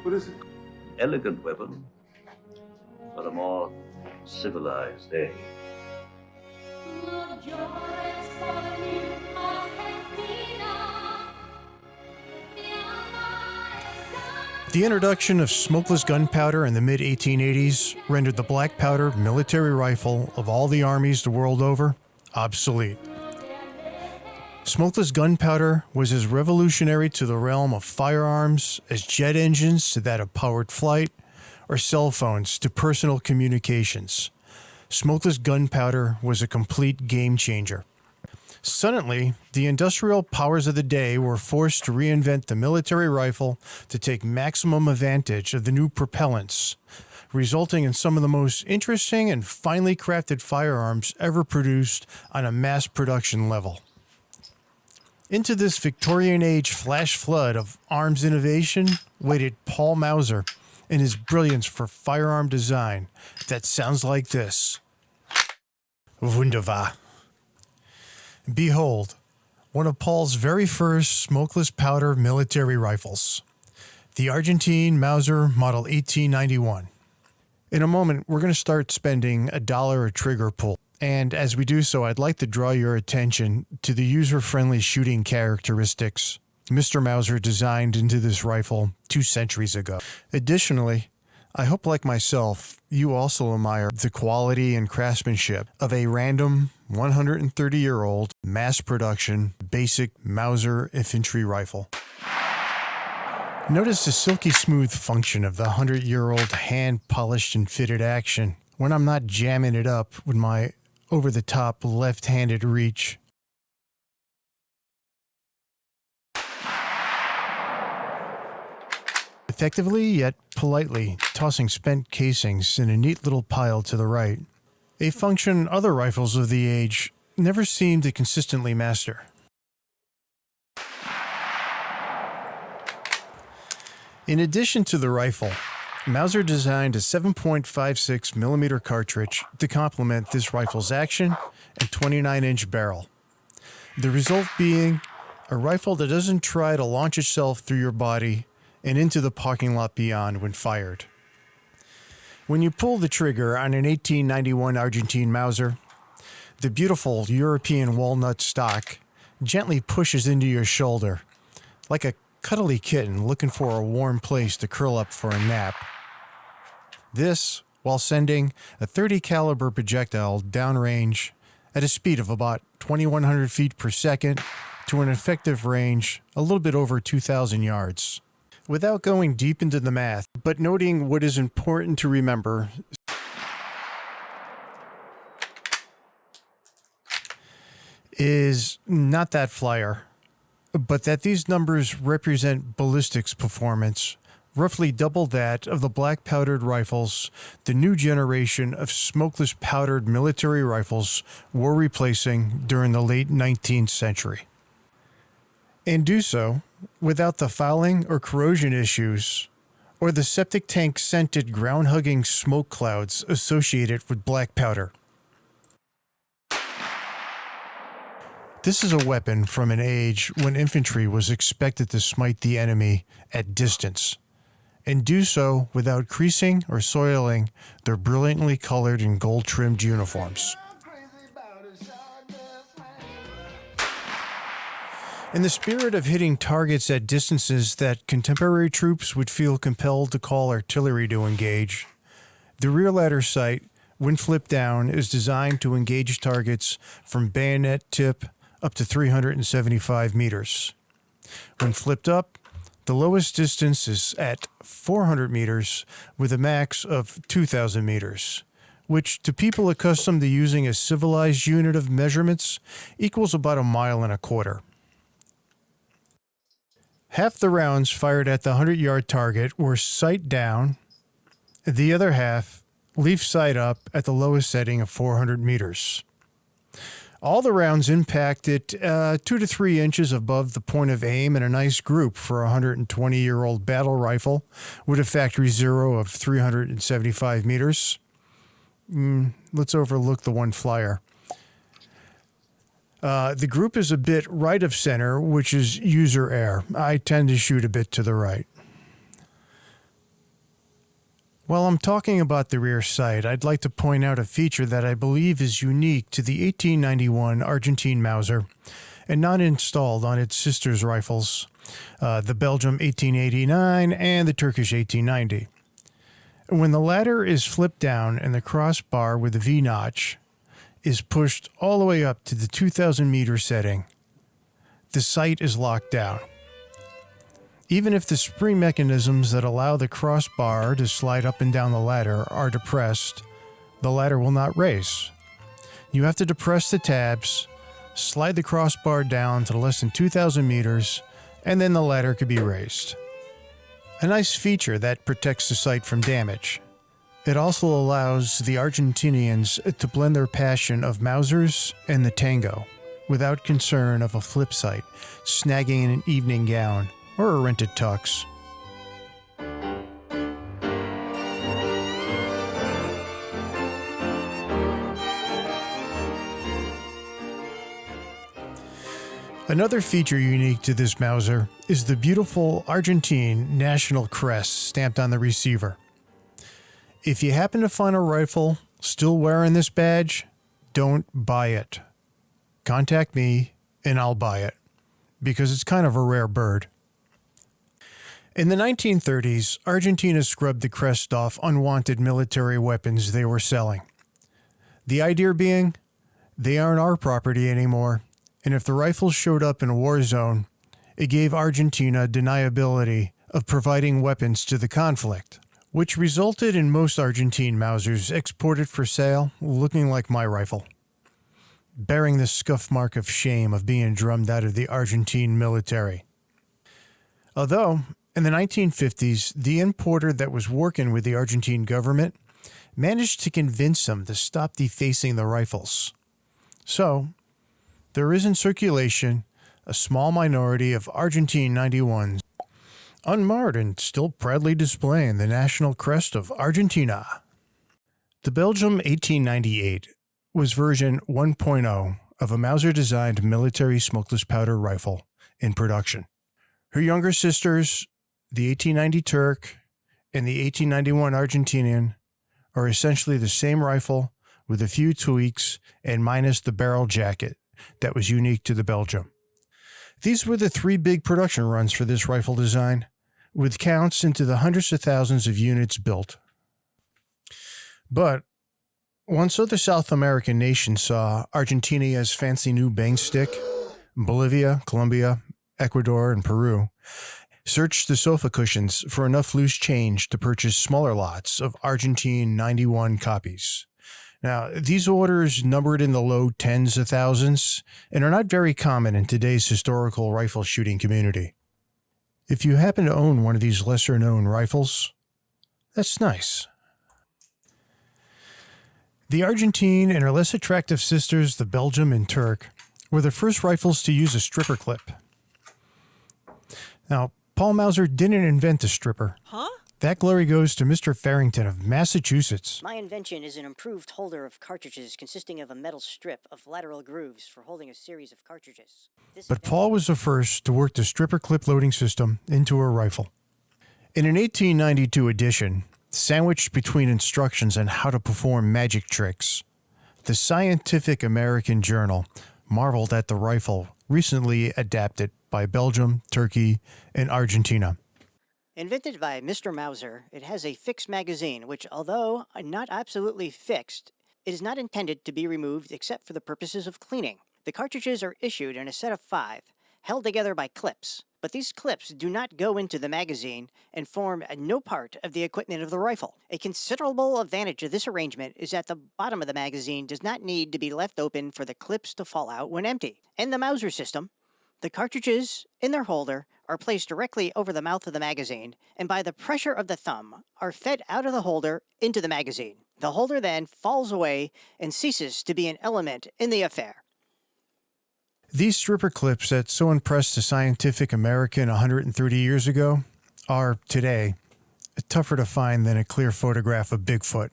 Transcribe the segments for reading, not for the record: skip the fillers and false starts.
What is it? Elegant weapon for a more civilized age. The introduction of smokeless gunpowder in the mid-1880s rendered the black powder military rifle of all the armies the world over obsolete. Smokeless gunpowder was as revolutionary to the realm of firearms as jet engines to that of powered flight, or cell phones to personal communications. Smokeless gunpowder was a complete game changer. Suddenly, the industrial powers of the day were forced to reinvent the military rifle to take maximum advantage of the new propellants, resulting in some of the most interesting and finely crafted firearms ever produced on a mass production level. Into this Victorian age flash flood of arms innovation waded Paul Mauser and his brilliance for firearm design that sounds like this. Wunderbar. Behold, one of Paul's very first smokeless powder military rifles, the Argentine Mauser Model 1891. In a moment, we're going to start spending $1 a trigger pull. And as we do so, I'd like to draw your attention to the user-friendly shooting characteristics Mr. Mauser designed into this rifle 2 centuries ago. Additionally, I hope, like myself, you also admire the quality and craftsmanship of a random 130-year-old mass-production basic Mauser infantry rifle. Notice the silky smooth function of the 100-year-old hand-polished and fitted action when I'm not jamming it up with my over-the-top left-handed reach. Effectively yet politely tossing spent casings in a neat little pile to the right, a function other rifles of the age never seemed to consistently master. In addition to the rifle, Mauser designed a 7.56mm cartridge to complement this rifle's action and 29-inch barrel. The result being a rifle that doesn't try to launch itself through your body and into the parking lot beyond when fired. When you pull the trigger on an 1891 Argentine Mauser, the beautiful European walnut stock gently pushes into your shoulder, like a cuddly kitten looking for a warm place to curl up for a nap. This, while sending a .30 caliber projectile downrange at a speed of about 2,100 feet per second to an effective range a little bit over 2,000 yards. Without going deep into the math, but noting what is important to remember, is not that flyer, but that these numbers represent ballistics performance, roughly double that of the black powdered rifles the new generation of smokeless powdered military rifles were replacing during the late 19th century. And do so without the fouling or corrosion issues or the septic tank scented ground-hugging smoke clouds associated with black powder. This is a weapon from an age when infantry was expected to smite the enemy at distance, and do so without creasing or soiling their brilliantly colored and gold-trimmed uniforms. In the spirit of hitting targets at distances that contemporary troops would feel compelled to call artillery to engage, the rear ladder sight, when flipped down, is designed to engage targets from bayonet tip up to 375 meters. When flipped up, the lowest distance is at 400 meters with a max of 2,000 meters, which to people accustomed to using a civilized unit of measurements equals about 1.25 miles. Half the rounds fired at the 100-yard target were sight down, the other half leaf sight up at the lowest setting of 400 meters. All the rounds impacted 2 to 3 inches above the point of aim in a nice group for a 120-year-old battle rifle with a factory zero of 375 meters. Let's overlook the one flyer. The group is a bit right of center, which is user error. I tend to shoot a bit to the right. While I'm talking about the rear sight, I'd like to point out a feature that I believe is unique to the 1891 Argentine Mauser and not installed on its sister's rifles, the Belgium 1889 and the Turkish 1890. When the latter is flipped down and the crossbar with the V-notch is pushed all the way up to the 2,000 meter setting, the sight is locked down. Even if the spring mechanisms that allow the crossbar to slide up and down the ladder are depressed, the ladder will not raise. You have to depress the tabs, slide the crossbar down to less than 2,000 meters, and then the ladder could be raised. A nice feature that protects the sight from damage. It also allows the Argentinians to blend their passion of Mausers and the Tango without concern of a flip sight, snagging in an evening gown, or a rented tux. Another feature unique to this Mauser is the beautiful Argentine national crest stamped on the receiver. If you happen to find a rifle still wearing this badge, don't buy it. Contact me and I'll buy it, because it's kind of a rare bird. In the 1930s, Argentina scrubbed the crest off unwanted military weapons they were selling. The idea being, they aren't our property anymore, and if the rifles showed up in a war zone, it gave Argentina deniability of providing weapons to the conflict, which resulted in most Argentine Mausers exported for sale looking like my rifle, bearing the scuff mark of shame of being drummed out of the Argentine military. Although, in the 1950s, the importer that was working with the Argentine government managed to convince them to stop defacing the rifles. So, there is in circulation a small minority of Argentine 91s, unmarred and still proudly displaying the national crest of Argentina. The Belgium 1898 was version 1.0 of a Mauser-designed military smokeless powder rifle in production. Her younger sisters, the 1890 Turk and the 1891 Argentinian, are essentially the same rifle with a few tweaks and minus the barrel jacket that was unique to the Belgium. These were the three big production runs for this rifle design, with counts into the hundreds of thousands of units built. But once other South American nations saw Argentina's fancy new bang stick, Bolivia, Colombia, Ecuador, and Peru searched the sofa cushions for enough loose change to purchase smaller lots of Argentine 91 copies. Now, these orders numbered in the low tens of thousands and are not very common in today's historical rifle shooting community. If you happen to own one of these lesser-known rifles, that's nice. The Argentine and her less attractive sisters, the Belgium and Turk, were the first rifles to use a stripper clip. Now, Paul Mauser didn't invent the stripper. Huh? That glory goes to Mr. Farrington of Massachusetts. My invention is an improved holder of cartridges consisting of a metal strip of lateral grooves for holding a series of cartridges. But Paul was the first to work the stripper clip loading system into a rifle. In an 1892 edition, sandwiched between instructions on how to perform magic tricks, the Scientific American Journal marveled at the rifle recently adapted by Belgium, Turkey, and Argentina. Invented by Mr. Mauser, it has a fixed magazine which, although not absolutely fixed, it is not intended to be removed except for the purposes of cleaning. The cartridges are issued in a set of 5, held together by clips, but these clips do not go into the magazine and form no part of the equipment of the rifle. A considerable advantage of this arrangement is that the bottom of the magazine does not need to be left open for the clips to fall out when empty. In the Mauser system, the cartridges in their holder are placed directly over the mouth of the magazine, and by the pressure of the thumb are fed out of the holder into the magazine. The holder then falls away and ceases to be an element in the affair. These stripper clips that so impressed the Scientific American 130 years ago are, today, tougher to find than a clear photograph of Bigfoot.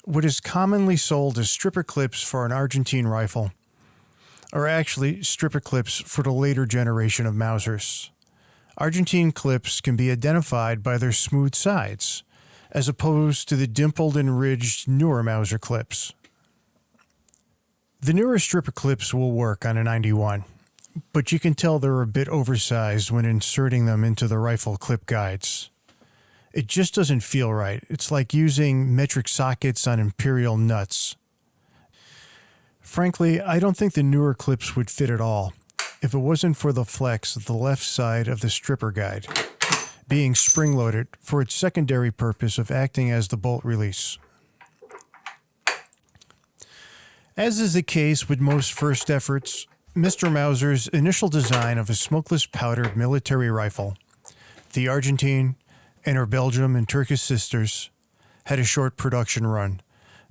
What is commonly sold as stripper clips for an Argentine rifle are actually stripper clips for the later generation of Mausers. Argentine clips can be identified by their smooth sides, as opposed to the dimpled and ridged newer Mauser clips. The newer stripper clips will work on a 91, but you can tell they're a bit oversized when inserting them into the rifle clip guides. It just doesn't feel right. It's like using metric sockets on imperial nuts. Frankly, I don't think the newer clips would fit at all if it wasn't for the flex at the left side of the stripper guide, being spring-loaded for its secondary purpose of acting as the bolt release. As is the case with most first efforts, Mr. Mauser's initial design of a smokeless powdered military rifle, the Argentine and her Belgium and Turkish sisters, had a short production run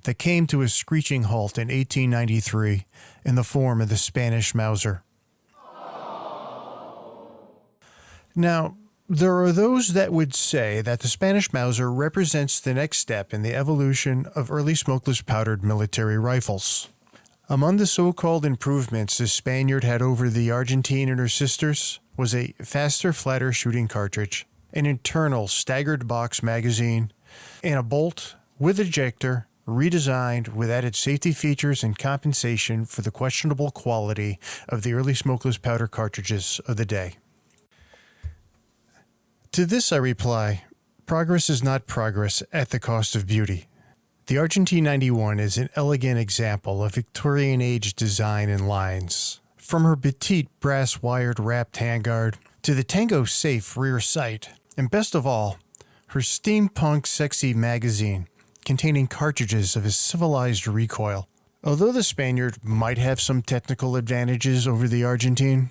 that came to a screeching halt in 1893 in the form of the Spanish Mauser. Now, there are those that would say that the Spanish Mauser represents the next step in the evolution of early smokeless powdered military rifles. Among the so-called improvements the Spaniard had over the Argentine and her sisters was a faster, flatter shooting cartridge, an internal staggered box magazine, and a bolt with ejector redesigned with added safety features and compensation for the questionable quality of the early smokeless powder cartridges of the day. To this I reply, progress is not progress at the cost of beauty. The Argentine 91 is an elegant example of Victorian age design and lines. From her petite brass wired wrapped handguard to the Tango safe rear sight, and best of all, her steampunk sexy magazine containing cartridges of a civilized recoil. Although the Spaniard might have some technical advantages over the Argentine,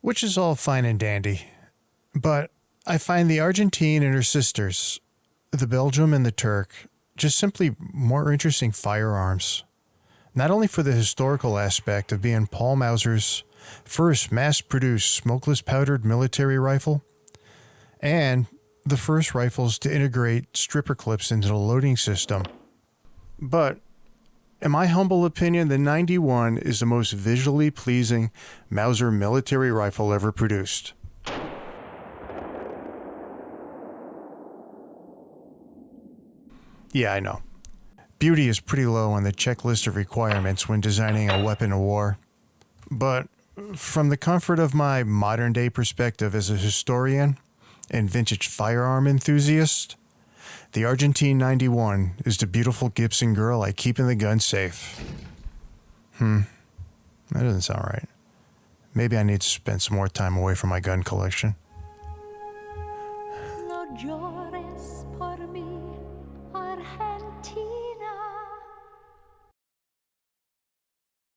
which is all fine and dandy, but I find the Argentine and her sisters, the Belgium and the Turk, just simply more interesting firearms. Not only for the historical aspect of being Paul Mauser's first mass-produced smokeless powdered military rifle, and the first rifles to integrate stripper clips into the loading system, but in my humble opinion, the 91 is the most visually pleasing Mauser military rifle ever produced. Yeah, I know. Beauty is pretty low on the checklist of requirements when designing a weapon of war. But from the comfort of my modern-day perspective as a historian and vintage firearm enthusiast, the Argentine 91 is the beautiful Gibson girl I keep in the gun safe. That doesn't sound right. Maybe I need to spend some more time away from my gun collection. No llores por mí, Argentina.